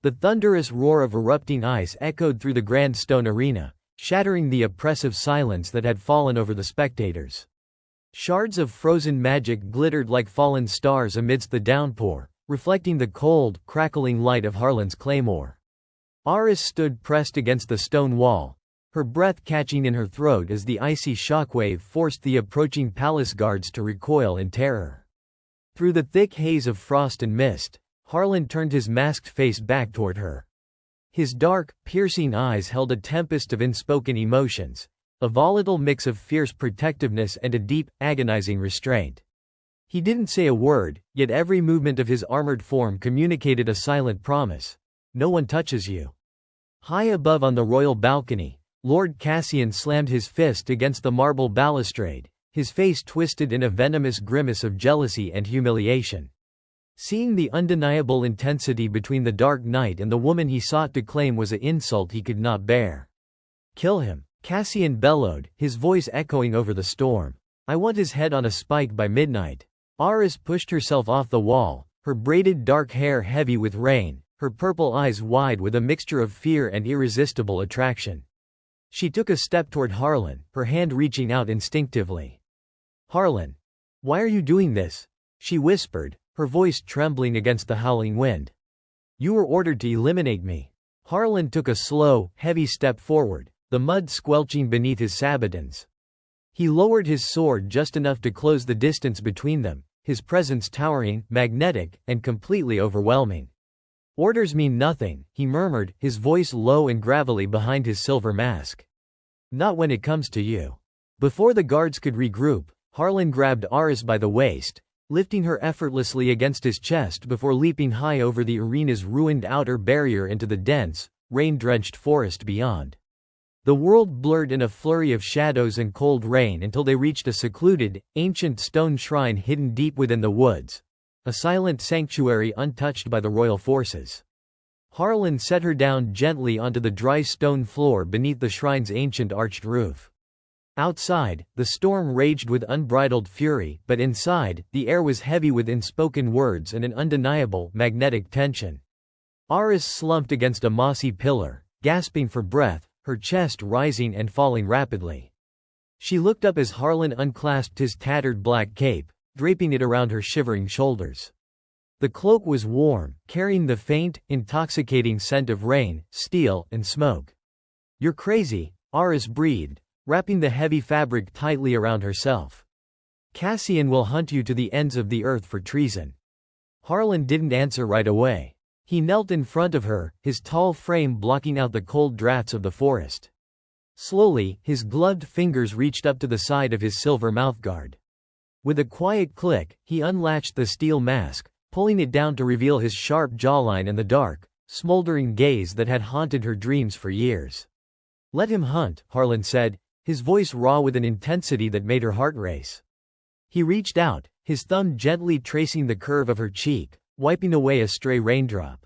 The thunderous roar of erupting ice echoed through the grand stone arena, shattering the oppressive silence that had fallen over the spectators. Shards of frozen magic glittered like fallen stars amidst the downpour, reflecting the cold, crackling light of Harlan's claymore. Aris stood pressed against the stone wall, her breath catching in her throat as the icy shockwave forced the approaching palace guards to recoil in terror. Through the thick haze of frost and mist, Harlan turned his masked face back toward her. His dark, piercing eyes held a tempest of unspoken emotions, a volatile mix of fierce protectiveness and a deep, agonizing restraint. He didn't say a word, yet every movement of his armored form communicated a silent promise. No one touches you. High above on the royal balcony, Lord Cassian slammed his fist against the marble balustrade, his face twisted in a venomous grimace of jealousy and humiliation. Seeing the undeniable intensity between the Dark Knight and the woman he sought to claim was an insult he could not bear. "Kill him," Cassian bellowed, his voice echoing over the storm. "I want his head on a spike by midnight." Aris pushed herself off the wall, her braided dark hair heavy with rain, her purple eyes wide with a mixture of fear and irresistible attraction. She took a step toward Harlan, her hand reaching out instinctively. "Harlan, why are you doing this?" she whispered, her voice trembling against the howling wind. "You were ordered to eliminate me." Harlan took a slow, heavy step forward, the mud squelching beneath his sabotins. He lowered his sword just enough to close the distance between them, his presence towering, magnetic, and completely overwhelming. "Orders mean nothing," he murmured, his voice low and gravelly behind his silver mask. "Not when it comes to you." Before the guards could regroup, Harlan grabbed Aris by the waist, lifting her effortlessly against his chest before leaping high over the arena's ruined outer barrier into the dense, rain-drenched forest beyond. The world blurred in a flurry of shadows and cold rain until they reached a secluded, ancient stone shrine hidden deep within the woods, a silent sanctuary untouched by the royal forces. Harlan set her down gently onto the dry stone floor beneath the shrine's ancient arched roof. Outside, the storm raged with unbridled fury, but inside, the air was heavy with unspoken words and an undeniable, magnetic tension. Aris slumped against a mossy pillar, gasping for breath, her chest rising and falling rapidly. She looked up as Harlan unclasped his tattered black cape, draping it around her shivering shoulders. The cloak was warm, carrying the faint, intoxicating scent of rain, steel, and smoke. "You're crazy," Aris breathed, wrapping the heavy fabric tightly around herself. "Cassian will hunt you to the ends of the earth for treason." Harlan didn't answer right away. He knelt in front of her, his tall frame blocking out the cold drafts of the forest. Slowly, his gloved fingers reached up to the side of his silver mouthguard. With a quiet click, he unlatched the steel mask, pulling it down to reveal his sharp jawline and the dark, smoldering gaze that had haunted her dreams for years. "Let him hunt," Harlan said, his voice raw with an intensity that made her heart race. He reached out, his thumb gently tracing the curve of her cheek, wiping away a stray raindrop.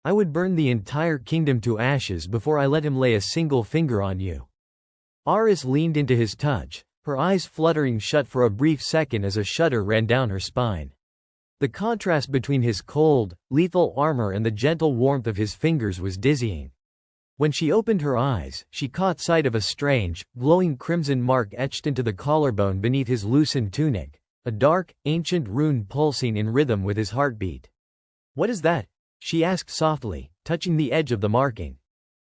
"I would burn the entire kingdom to ashes before I let him lay a single finger on you." Aris leaned into his touch, her eyes fluttering shut for a brief second as a shudder ran down her spine. The contrast between his cold, lethal armor and the gentle warmth of his fingers was dizzying. When she opened her eyes, she caught sight of a strange, glowing crimson mark etched into the collarbone beneath his loosened tunic, a dark, ancient rune pulsing in rhythm with his heartbeat. "What is that?" she asked softly, touching the edge of the marking.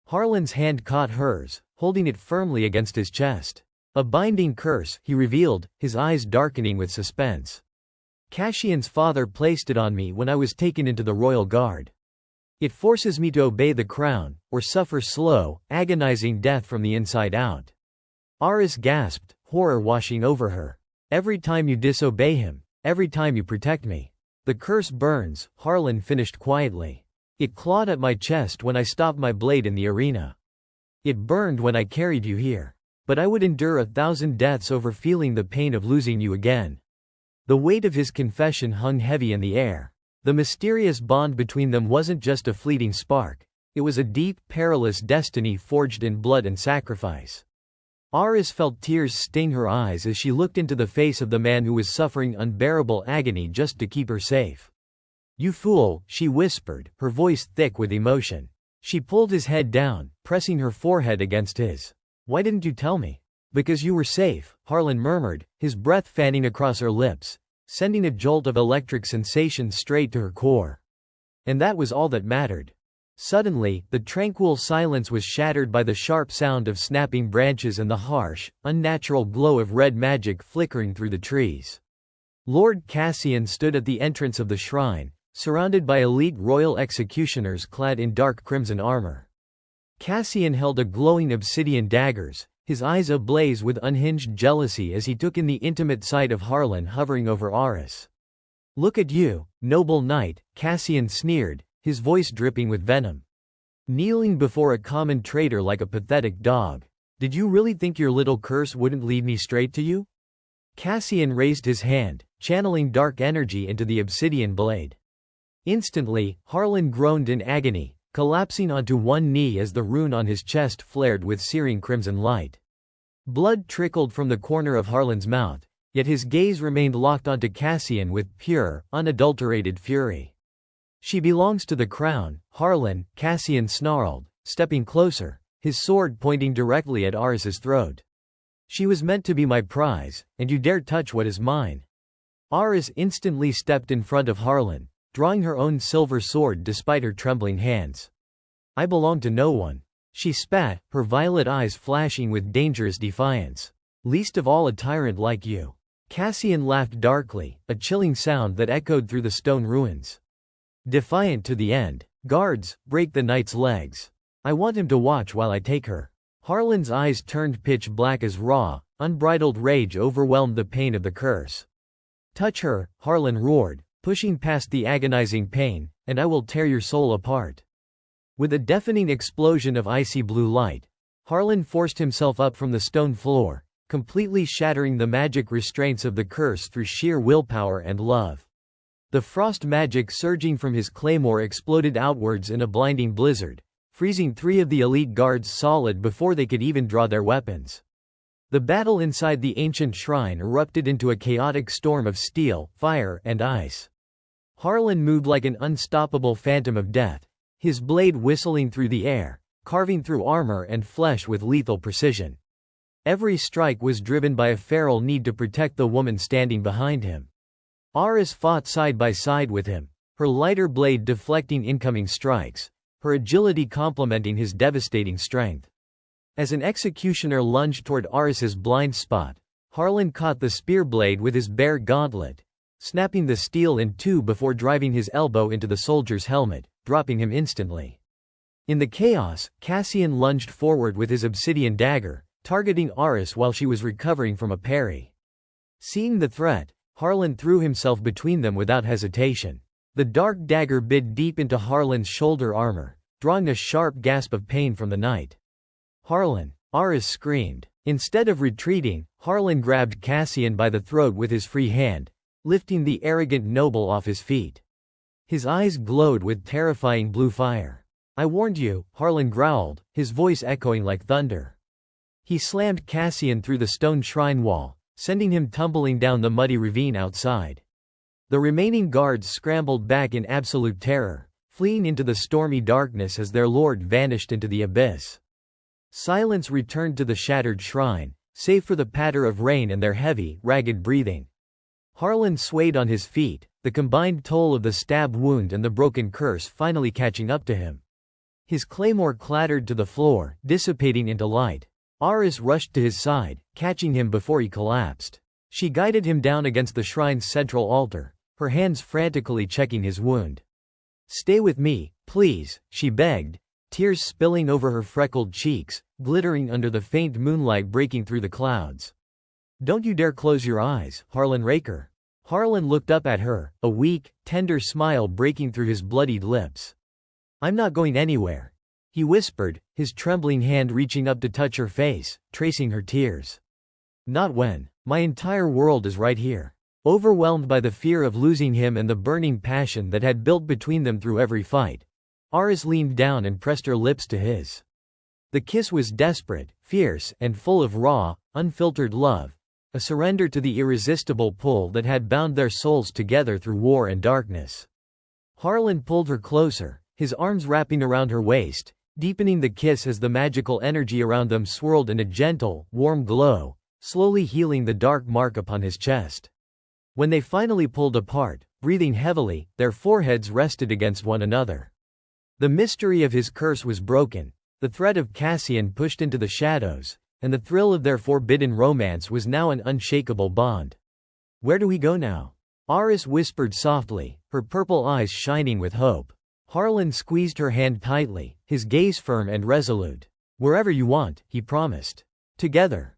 Harlan's hand caught hers, holding it firmly against his chest. "A binding curse," he revealed, his eyes darkening with suspense. "Cassian's father placed it on me when I was taken into the royal guard. It forces me to obey the crown, or suffer slow, agonizing death from the inside out." Aris gasped, horror washing over her. "Every time you disobey him, every time you protect me." "The curse burns," Harlan finished quietly. "It clawed at my chest when I stopped my blade in the arena. It burned when I carried you here. But I would endure 1,000 deaths over feeling the pain of losing you again." The weight of his confession hung heavy in the air. The mysterious bond between them wasn't just a fleeting spark, it was a deep, perilous destiny forged in blood and sacrifice. Aris felt tears sting her eyes as she looked into the face of the man who was suffering unbearable agony just to keep her safe. You fool, she whispered, her voice thick with emotion. She pulled his head down, pressing her forehead against his. Why didn't you tell me? Because you were safe, Harlan murmured, his breath fanning across her lips, sending a jolt of electric sensation straight to her core. And that was all that mattered. Suddenly, the tranquil silence was shattered by the sharp sound of snapping branches and the harsh, unnatural glow of red magic flickering through the trees. Lord Cassian stood at the entrance of the shrine, surrounded by elite royal executioners clad in dark crimson armor. Cassian held a glowing obsidian daggers, his eyes ablaze with unhinged jealousy as he took in the intimate sight of Harlan hovering over Aris. Look at you, noble knight, Cassian sneered, his voice dripping with venom. Kneeling before a common traitor like a pathetic dog. Did you really think your little curse wouldn't lead me straight to you? Cassian raised his hand, channeling dark energy into the obsidian blade. Instantly, Harlan groaned in agony, collapsing onto one knee as the rune on his chest flared with searing crimson light. Blood trickled from the corner of Harlan's mouth, yet his gaze remained locked onto Cassian with pure, unadulterated fury. She belongs to the crown, Harlan, Cassian snarled, stepping closer, his sword pointing directly at Aris's throat. She was meant to be my prize, and you dare touch what is mine. Aris instantly stepped in front of Harlan, drawing her own silver sword despite her trembling hands. I belong to no one. She spat, her violet eyes flashing with dangerous defiance. Least of all a tyrant like you. Cassian laughed darkly, a chilling sound that echoed through the stone ruins. Defiant to the end. Guards, break the knight's legs. I want him to watch while I take her. Harlan's eyes turned pitch black as raw, unbridled rage overwhelmed the pain of the curse. Touch her, Harlan roared, pushing past the agonizing pain, and I will tear your soul apart. With a deafening explosion of icy blue light, Harlan forced himself up from the stone floor, completely shattering the magic restraints of the curse through sheer willpower and love. The frost magic surging from his claymore exploded outwards in a blinding blizzard, freezing 3 of the elite guards solid before they could even draw their weapons. The battle inside the ancient shrine erupted into a chaotic storm of steel, fire, and ice. Harlan moved like an unstoppable phantom of death, his blade whistling through the air, carving through armor and flesh with lethal precision. Every strike was driven by a feral need to protect the woman standing behind him. Aris fought side by side with him, her lighter blade deflecting incoming strikes, her agility complementing his devastating strength. As an executioner lunged toward Aris's blind spot, Harlan caught the spear blade with his bare gauntlet, snapping the steel in 2 before driving his elbow into the soldier's helmet, dropping him instantly. In the chaos, Cassian lunged forward with his obsidian dagger, targeting Aris while she was recovering from a parry. Seeing the threat, Harlan threw himself between them without hesitation. The dark dagger bit deep into Harlan's shoulder armor, drawing a sharp gasp of pain from the knight. Harlan! Aris screamed. Instead of retreating, Harlan grabbed Cassian by the throat with his free hand, lifting the arrogant noble off his feet. His eyes glowed with terrifying blue fire. I warned you, Harlan growled, his voice echoing like thunder. He slammed Cassian through the stone shrine wall, sending him tumbling down the muddy ravine outside. The remaining guards scrambled back in absolute terror, fleeing into the stormy darkness as their lord vanished into the abyss. Silence returned to the shattered shrine, save for the patter of rain and their heavy, ragged breathing. Harlan swayed on his feet, the combined toll of the stab wound and the broken curse finally catching up to him. His claymore clattered to the floor, dissipating into light. Aris rushed to his side, catching him before he collapsed. She guided him down against the shrine's central altar, her hands frantically checking his wound. Stay with me, please, she begged, tears spilling over her freckled cheeks, glittering under the faint moonlight breaking through the clouds. Don't you dare close your eyes, Harlan Raker. Harlan looked up at her, a weak, tender smile breaking through his bloodied lips. I'm not going anywhere, he whispered, his trembling hand reaching up to touch her face, tracing her tears. Not when. My entire world is right here. Overwhelmed by the fear of losing him and the burning passion that had built between them through every fight, Aris leaned down and pressed her lips to his. The kiss was desperate, fierce, and full of raw, unfiltered love, a surrender to the irresistible pull that had bound their souls together through war and darkness. Harlan pulled her closer, his arms wrapping around her waist, deepening the kiss as the magical energy around them swirled in a gentle, warm glow, slowly healing the dark mark upon his chest. When they finally pulled apart, breathing heavily, their foreheads rested against one another. The mystery of his curse was broken, the threat of Cassian pushed into the shadows, and the thrill of their forbidden romance was now an unshakable bond. "Where do we go now?" Aris whispered softly, her purple eyes shining with hope. Harlan squeezed her hand tightly, his gaze firm and resolute. "Wherever you want," he promised. "Together."